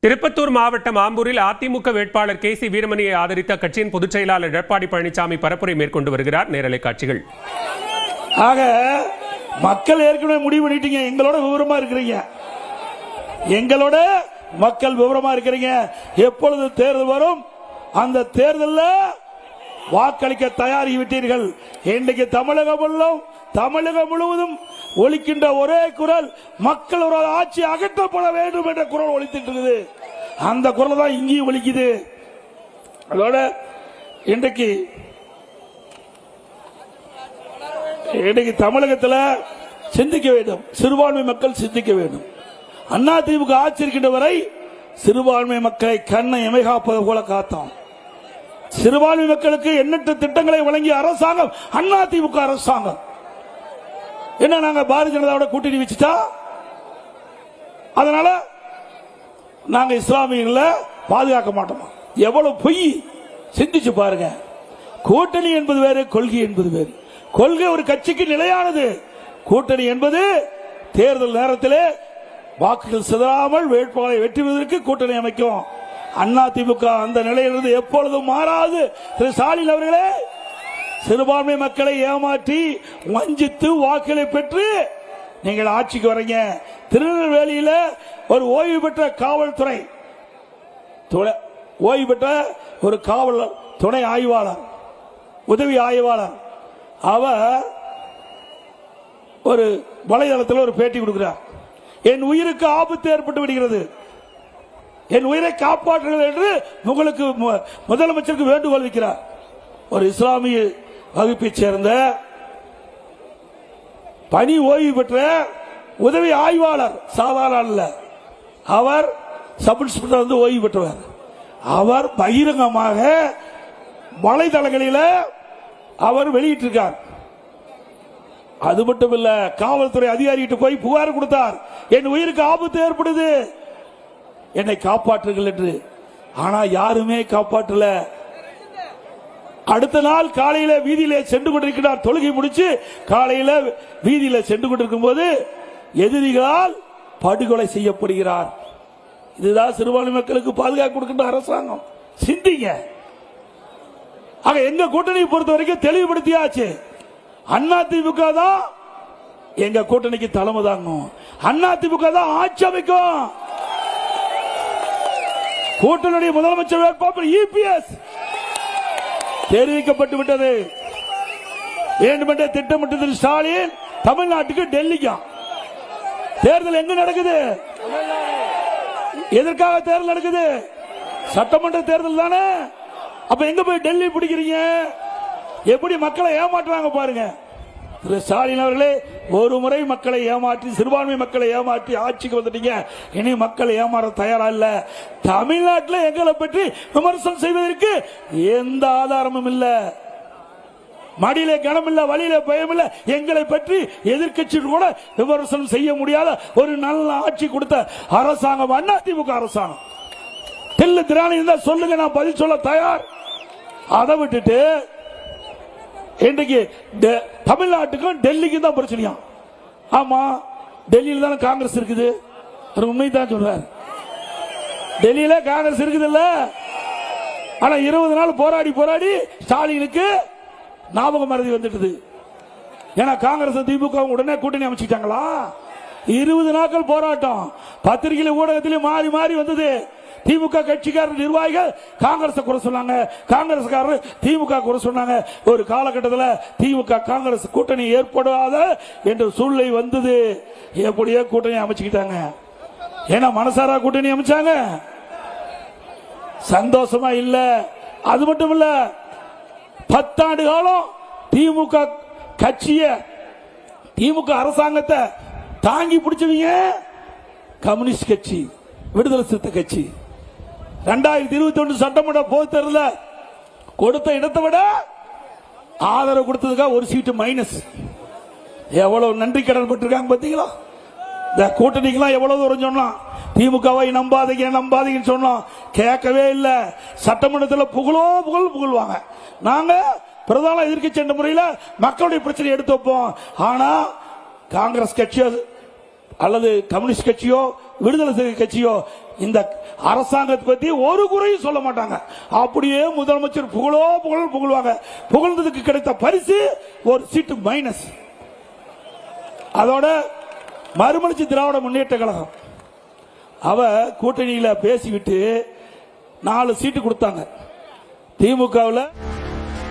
திருப்பத்தூர் மாவட்டம் ஆம்பூரில் அதிமுக வேட்பாளர் கே.சி. வீரமணியை ஆதரித்த கட்சியின் பொதுச் செயலாளர் எடப்பாடி பழனிசாமி பரப்புரை மேற்கொண்டு வருகிறார். நேரலை காட்சிகள். ஆக மக்கள் ஏற்கனவே முடிவு பண்ணிட்டீங்க, எங்களோட விவரமா இருக்கிறீங்க, எங்களோட மக்கள் விவரமா இருக்கிறீங்க. எப்பொழுது தேர்தல் வரும், அந்த தேர்தலில் வாக்களிக்க தயாரி விட்டீர்கள். இன்றைக்கு தமிழகம் முழுவதும் ஒலிக்கின்ற ஒரே குரல் மக்கள் ஒரு ஆட்சி அகற்றப்பட வேண்டும் என்ற குரல் ஒலித்துட்டு இருக்குது. அந்த குரல் தான் இங்கேயும் ஒலிக்குது. அதோட இன்றைக்கு தமிழகத்தில் சிந்திக்க வேண்டும், சிறுபான்மை மக்கள் சிந்திக்க வேண்டும். அதிமுக ஆட்சி இருக்கின்ற வரை சிறுபான்மை மக்களை கண்ணை எமைகாப்பது போல காத்தோம். சிறுபான்மை மக்களுக்கு எண்ணற்ற திட்டங்களை வழங்கிய அரசாங்கம் அதிமுக அரசாங்கம். என்ன நாங்க பாரதிய ஜனதாவோட கூட்டணி வச்சுட்டா அதனால நாங்க இஸ்லாமியர்களை பாதுகாக்க மாட்டோமா? எவ்வளவு பொய் சிந்திச்சு பாருங்க. கூட்டணி என்பது வேறு, கொள்கை என்பது வேறு. கொள்கை ஒரு கட்சிக்கு நிலையானது. கூட்டணி என்பது தேர்தல் நேரத்திலே வாக்குகள் சிதறாமல் வேட்பாளரை வெற்றி பெறுவதற்கு கூட்டணி அமைக்கும். அதிமுக அந்த நிலையிலிருந்து எப்பொழுதும் மாறாது. திரு ஸ்டாலின் அவர்களே, சிறுபான்மை மக்களை ஏமாற்றி வஞ்சித்து வாக்குகளை பெற்று நீங்கள் ஆட்சிக்கு வரீங்க. திருநெல்வேலியில ஒரு ஓய்வு பெற்ற காவல்துறை ஓய்வு பெற்ற ஒரு காவல் துணை ஆய்வாளர், உதவி ஆய்வாளர், அவர் ஒரு வலைதளத்தில் ஒரு பேட்டி கொடுக்கிறார். என் உயிருக்கு ஆபத்து ஏற்பட்டு விடுகிறது, என் உயிரை காப்பாற்றுங்கள் என்று உங்களுக்கு முதலமைச்சருக்கு வேண்டுகோள் வைக்கிறார். ஒரு இஸ்லாமிய வகுப்பை சேர்ந்த பணி ஓய்வு பெற்ற உதவி ஆய்வாளர், சாதாரண அல்ல, அவர் சப் இன்ஸ்பெக்டர் வந்து ஓய்வு பெற்றவர். அவர் பகிரங்கமாக வலைதளங்களில் அவர் வெளியிட்டிருக்கார். அது மட்டும் இல்ல, காவல்துறை அதிகாரிகிட்ட போய் புகார் கொடுத்தார், என் உயிருக்கு ஆபத்து ஏற்படுது, என்னை காப்பாற்றுங்கள் என்று. ஆனா யாருமே காப்பாற்றல. அடுத்த நாள் காலையில வீதியில சென்று கொண்டிருக்கிறார். தொழுகை முடிச்சு காலையில வீதியில சென்று கொண்டிருக்கும் போது எதிரிகளால் படுகொலை செய்யப்படுகிறார். இதுதான் சிறுபான்மை மக்களுக்கு பாதுகாப்பு கொடுக்கின்ற அரசாங்கம். சிந்திங்க. ஆக எங்க கூட்டணி பொறுத்த வரைக்கும் தெளிவுபடுத்தியாச்சு. அதிமுக தான் எங்க கூட்டணிக்கு தலைமை தாங்கும். அதிமுக தான் ஆட்சி அமைக்கும். கூட்டணி முதலமைச்சர் வேட்பாளர் இபிஎஸ் தெரிவிக்கப்பட்டு விட்டது. வேண்டுமென்றே திட்டமிட்டது ஸ்டாலின் தமிழ்நாட்டுக்கு டெல்லிக்கும். தேர்தல் எங்க நடக்குது? எதற்காக தேர்தல் நடக்குது? சட்டமன்ற தேர்தல் தானே. அப்ப எங்க போய் டெல்லி பிடிக்கிறீங்க? எப்படி மக்களை ஏமாற்றுறாங்க பாருங்க. திரு ஸ்டாலின் அவர்களே, ஒரு முறை மக்களை ஏமாற்றி, சிறுபான்மை மக்களை ஏமாற்றி ஆட்சிக்கு வந்துட்டீங்க. இனி மக்களை ஏமாற தயாரா இல்ல. தமிழ்நாட்டில் எங்களை பற்றி விமர்சனம் செய்வதற்கு எந்த ஆதாரமும் இல்ல. மடியிலே கனம் இல்ல, வழியில பயம் இல்ல. எங்களை பற்றி எதிர்கட்சி கூட விமர்சனம் செய்ய முடியாத ஒரு நல்ல ஆட்சி கொடுத்த அரசாங்கம் அதிமுக அரசாங்கம். தெல்லு திராணி இருந்தா சொல்லுங்க, நான் பதில் சொல்ல தயார். அதை விட்டுட்டு இன்றைக்கு தமிழ்நாட்டுக்கும் டெல்லிக்கும் தான் பிரச்சனையா? ஆமா, டெல்லியில் தானே காங்கிரஸ் இருக்குது. உண்மை தான் சொல்றாரு. டெல்லியில காங்கிரஸ் இருக்குது இல்ல. ஆனா 20 நாள் போராடி ஸ்டாலினுக்கு ஞாபகம் மறதி வந்துட்டது. ஏன்னா காங்கிரஸ் திமுக உடனே கூட்டணி அமைச்சிட்டாங்களா? 20 நாட்கள் போராட்டம், பத்திரிகையில ஊடகத்திலே மாறி மாறி வந்தது. திமுக கட்சிக்காரர் நிர்வாகிகள் காங்கிரஸ் குறை சொன்னாங்க, காங்கிரஸ்காரர் திமுக குறை சொன்னாங்க. ஒரு காலகட்டத்தில் திமுக காங்கிரஸ் கூட்டணி ஏற்படாத என்ற சூழ்நிலை வந்தது. எப்படியோ கூட்டணி அமைச்சுக்கிட்டாங்க. ஏன்னா மனசாரா கூட்டணி அமைச்சாங்க, சந்தோஷமா இல்ல. அது மட்டும் இல்ல, 10 ஆண்டு காலம் திமுக கட்சிய, திமுக அரசாங்கத்தை தாங்கி பிடிச்சவங்க கம்யூனிஸ்ட் கட்சி, விடுதலை சிறுத்தை கட்சி. 2021 சட்டமன்ற பொதுத் தேர்தலில் கொடுத்த இடத்தை விட ஆதரவு கொடுத்ததுக்காக ஒரு சீட்டு மைனஸ். எவ்வளவு நன்றி கடன் பட்டிருக்காங்க பாத்தீங்களா? இந்த கூட்டணிக்கெல்லாம் எவ்வளவு தூரம் சொன்னோம், திமுகவை நம்பாதீங்கன்னு சொன்னோம், கேட்கவே இல்லை. சட்டமன்றத்தில் புகழ்வாங்க. நாங்க பிரதான எதிர்க்கட்சி என்ற முறையில் மக்களுடைய பிரச்சனை எடுத்து வைப்போம். ஆனா காங்கிரஸ் கட்சியோ அல்லது கம்யூனிஸ்ட் கட்சியோ விடுதலை சிறுத்தை கட்சியோ இந்த அரசாங்கத்தை பத்தி ஒரு குறையும் சொல்ல மாட்டாங்க. அப்படியே முதலமைச்சர் புகழ்வாங்க. புகழ்ந்ததுக்கு கிடைத்த பரிசு ஒரு சீட்டு மைனஸ். அதோட மறுமலர்ச்சி திராவிட முன்னேற்ற கழகம் அவ கூட்டணியில பேசிவிட்டு 4 சீட்டு கொடுத்தாங்க. திமுகவில்